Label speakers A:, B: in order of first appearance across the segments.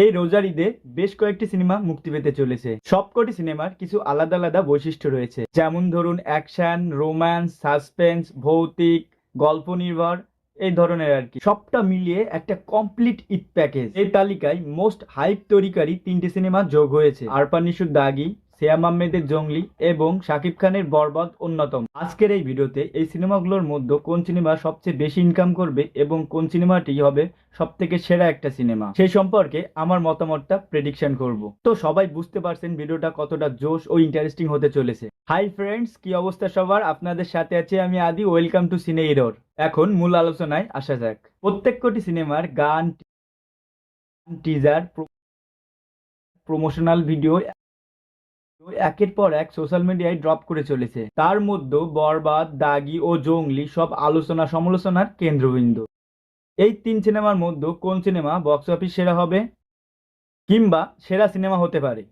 A: এই রোজার ঈদে বেশ কয়েকটি সিনেমা মুক্তি পেতে চলেছে। সবকটি সিনেমার কিছু আলাদা আলাদা বৈশিষ্ট্য রয়েছে, যেমন ধরুন অ্যাকশন, রোম্যান্স, সাসপেন্স, ভৌতিক, গল্প নির্ভর, এই ধরনের আর কি। সবটা মিলিয়ে একটা কমপ্লিট ঈদ প্যাকেজ। এই তালিকায় মোস্ট হাইপ তৈরিকারী তিনটি সিনেমা যোগ হয়েছে। আরফান নিশোর দাগি, সিয়াম আহমেদের জংলি এবং শাকিব খানের বরবাদ অন্যতম। আজকের এই ভিডিওতে এই সিনেমাগুলোর মধ্যে কোন সিনেমা সবচেয়ে বেশি ইনকাম করবে এবং কোন সিনেমাটি হবে সব থেকে সেরা একটা সিনেমা, সেই সম্পর্কে আমার মতামতটা প্রেডিকশন করব। তো সবাই বুঝতে পারছেন ভিডিওটা কতটা জোশ ও ইন্টারেস্টিং হতে চলেছে। হাই ফ্রেন্ডস, কি অবস্থা সবার? আপনাদের সাথে আছি আমি আদি। ওয়েলকাম টু সিনে হিরোর। এখন মূল আলোচনায় আসা যাক। প্রত্যেকটি সিনেমার গান, টিজার, প্রমোশনাল ভিডিও একের পর এক সোশ্যাল মিডিয়ায় ড্রপ করে চলেছে। তার মধ্যে বরবাদ, দাগি ও জংলি সব আলোচনা সমালোচনার কেন্দ্রবিন্দু। এই তিন সিনেমার মধ্যে কোন সিনেমা বক্স অফিস সেরা হবে কিংবা সেরা সিনেমা হতে পারে?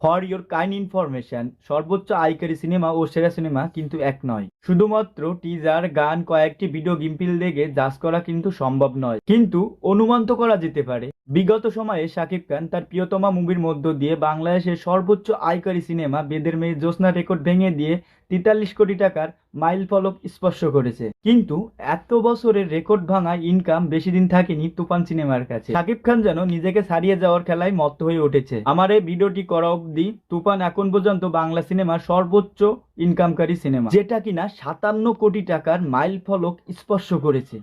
A: ফর ইয়োর কাইন্ড ইনফরমেশন, সর্বোচ্চ আয়কারী সিনেমা ও সেরা সিনেমা কিন্তু এক নয়। শুধুমাত্র টিজার, গান, কয়েকটি ভিডিও গিম্পিল দেখে জাজ করা কিন্তু সম্ভব নয়, কিন্তু অনুমান তো করা যেতে পারে। বিগত সময়ে শাকিব খান তার প্রিয়তমা মুভির মধ্য দিয়ে বাংলাদেশের সর্বোচ্চ আয়কারী সিনেমা বেদের মেয়ে জ্যোৎস্না রেকর্ড ভেঙে দিয়ে 43 কোটি টাকার মাইল ফলক স্পর্শ করেছে। কিন্তু এত বছরের রেকর্ড ভাঙা ইনকাম বেশি দিন থাকেনি তুফান সিনেমার কাছে। শাকিব খান যেন নিজেকে ছাড়িয়ে যাওয়ার খেলায় মত্ত হয়ে উঠেছে। আমার এই ভিডিওটি করা অবধি তুফান এখন পর্যন্ত বাংলা সিনেমার সর্বোচ্চ ইনকামকারী সিনেমা, যেটা কিনা 57 কোটি টাকার মাইল ফলক স্পর্শ করেছে।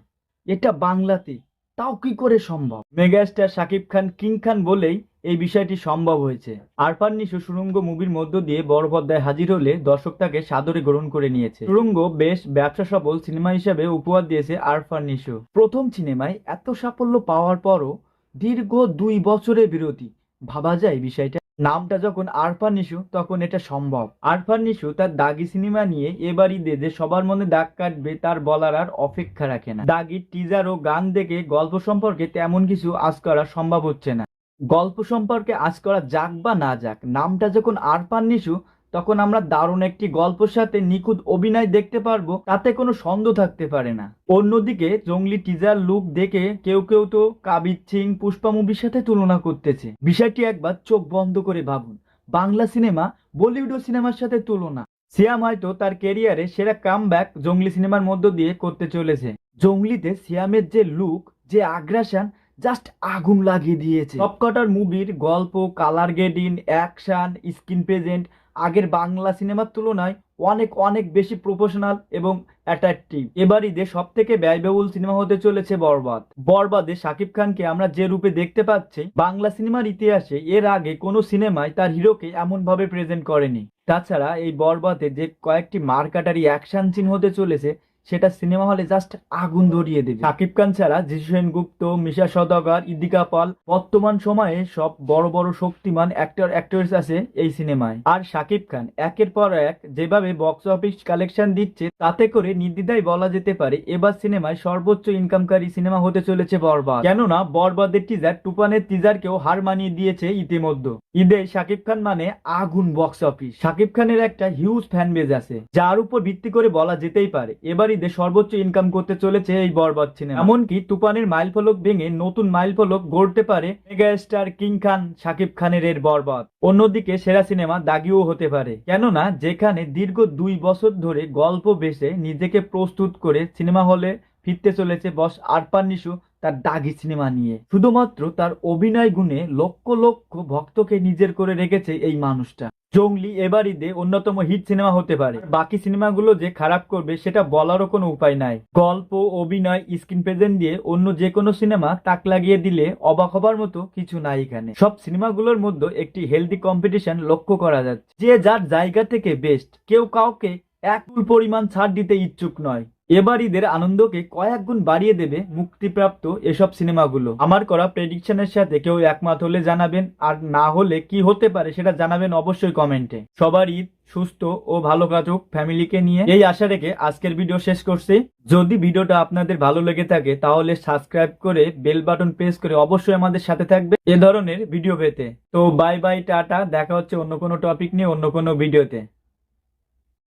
A: এটা বাংলাতে, তাও কি করে সম্ভব? মেগাস্টার শাকিব খান কিং খান বলেই এই বিষয়টি সম্ভব হয়েছে। আরফান নিশো সুড়ঙ্গ মুভির মধ্য দিয়ে বড় পর্দায় হাজির হলে দর্শক তাকে সাদরে গ্রহণ করে নিয়েছে। সুড়ঙ্গ বেশ ব্যবসা সফল সিনেমা হিসেবে উপহার দিয়েছে আরফান নিশো। প্রথম সিনেমায় এত সাফল্য পাওয়ার পরও দীর্ঘ 2 বছরের বিরতি, ভাবা যায় বিষয়টা? নামটা যখন আরফান নিশো, তখন এটা সম্ভব। আরফান নিশো তার দাগি সিনেমা নিয়ে এবার ঈদে যে সবার মনে দাগ কাটবে তার বলার আর অপেক্ষা রাখে না। দাগির টিজার ও গান দেখে গল্প সম্পর্কে তেমন কিছু আজ করা সম্ভব হচ্ছে না। গল্প সম্পর্কে আজ করা যাক বা না যাক, নামটা যখন আরফান নিশো, তখন আমরা দারুণ একটি গল্পের সাথে নিখুঁত অভিনয় দেখতে পারবো, তাতে কোনো সন্দেহ থাকতে পারে না। অন্যদিকে জঙ্গলি টিজার লুক দেখে কেউ কেউ তো কাবির সিং, পুষ্পা মুভির সাথে তুলনা করতেছে। বিষয়টি একবার চোখ বন্ধ করে ভাবুন, বাংলা সিনেমা বলিউড সিনেমার সাথে তুলনা। সিয়াম হয়তো তার ক্যারিয়ারে সেরা কামব্যাক জঙ্গলি সিনেমার মধ্য দিয়ে করতে চলেছে। জঙ্গলিতে সিয়ামের যে লুক, যে আগ্রাসন, জাস্ট আগুন লাগিয়ে দিয়েছে। সবকটার মুভির গল্প, colour grading, action, screen present আগের বাংলা সিনেমার তুলনায় অনেক অনেক বেশি প্রফেশনাল এবং অ্যাট্রাকটিভ। এবার ঈদে সব থেকে ব্যয়বহুল সিনেমা হতে চলেছে বরবাদ। বরবাদে শাকিব খানকে আমরা যে রূপে দেখতে পাচ্ছি, বাংলা সিনেমার ইতিহাসে এর আগে কোনো সিনেমায় তার হিরোকে এমন ভাবে প্রেজেন্ট করেনি। তাছাড়া এই বরবাদে যে কয়েকটি মারকাটারি অ্যাকশন সিন হতে চলেছে, সেটা সিনেমা হলে জাস্ট আগুন ধরিয়ে দেবে। শাকিব খান ছাড়া যিশু সেনগুপ্ত, মিশা সওদাগর, ইদিকা পাল, বর্তমান সময়ে সব বড় বড় শক্তিমান অ্যাক্টর অ্যাক্ট্রেস আছে এই সিনেমায়। আর শাকিব খান একের পর এক যেভাবে বক্স অফিস কালেকশন দিচ্ছে, তাতে করে নির্দ্বিধায় বলা যেতে পারে এবার সিনেমায় সর্বোচ্চ ইনকামকারী সিনেমা হতে চলেছে বরবাদ। কেননা বরবাদের টিজার তুফানের টিজারকেও হার মানিয়ে দিয়েছে ইতিমধ্যে। ঈদে শাকিব খান মানে আগুন বক্স অফিস। শাকিব খানের একটা হিউজ ফ্যান বেজ আছে, যার উপর ভিত্তি করে বলা যেতেই পারে এবার ঈদে সর্বোচ্চ ইনকাম করতে চলেছে এই বরবাদ সিনেমা। এমনকি তুফানের মাইল ফলক ভেঙে নতুন মাইল ফলক গড়তে পারে মেগা স্টার কিং খান শাকিব খানের এর বরবাদ। অন্যদিকে সেরা সিনেমা দাগিও হতে পারে, কেননা যেখানে দীর্ঘ 2 বছর ধরে গল্প বেসে নিজেকে প্রস্তুত করে সিনেমা হলে ফিরতে চলেছে বস আরফান নিশো তার দাগি সিনেমা নিয়ে। শুধুমাত্র তার অভিনয় গুণে লক্ষ লক্ষ ভক্তকে নিজের করে রেখেছে এই মানুষটা। জঙ্গলি এবার ঈদে অন্যতম হিট সিনেমা হতে পারে। বাকি সিনেমাগুলো যে খারাপ করবে সেটা বলারও কোনো উপায় নাই। গল্প, অভিনয়, স্ক্রিন প্রেজেন্ট দিয়ে অন্য যে কোনো সিনেমা তাক লাগিয়ে দিলে অবাক হবার মতো কিছু নাই এখানে। সব সিনেমাগুলোর মধ্যে একটি হেলদি কম্পিটিশন লক্ষ্য করা যাচ্ছে। যে যার জায়গা থেকে বেস্ট, কেউ কাউকে এক পরিমাণ ছাড় দিতে ইচ্ছুক নয়। এবার ঈদের আনন্দকে কয়েক গুণ বাড়িয়ে দেবে মুক্তিপ্রাপ্ত এসব সিনেমাগুলো। আমার করা প্রেডিকশনের সাথে কেউ একমত হলে জানাবেন, আর না হলে কি হতে পারে সেটা জানাবেন অবশ্যই কমেন্টে। সবার ঈদ সুস্থ ও ভালো কাটুক ফ্যামিলিকে নিয়ে, এই আশা রেখে আজকের ভিডিও শেষ করছি। যদি ভিডিওটা আপনাদের ভালো লেগে থাকে তাহলে সাবস্ক্রাইব করে বেল বাটন প্রেস করে অবশ্যই আমাদের সাথে থাকবে এ ধরনের ভিডিও পেতে। তো বাই বাই, টাটা, দেখা হচ্ছে অন্য কোনো টপিক নিয়ে অন্য কোনো ভিডিওতে।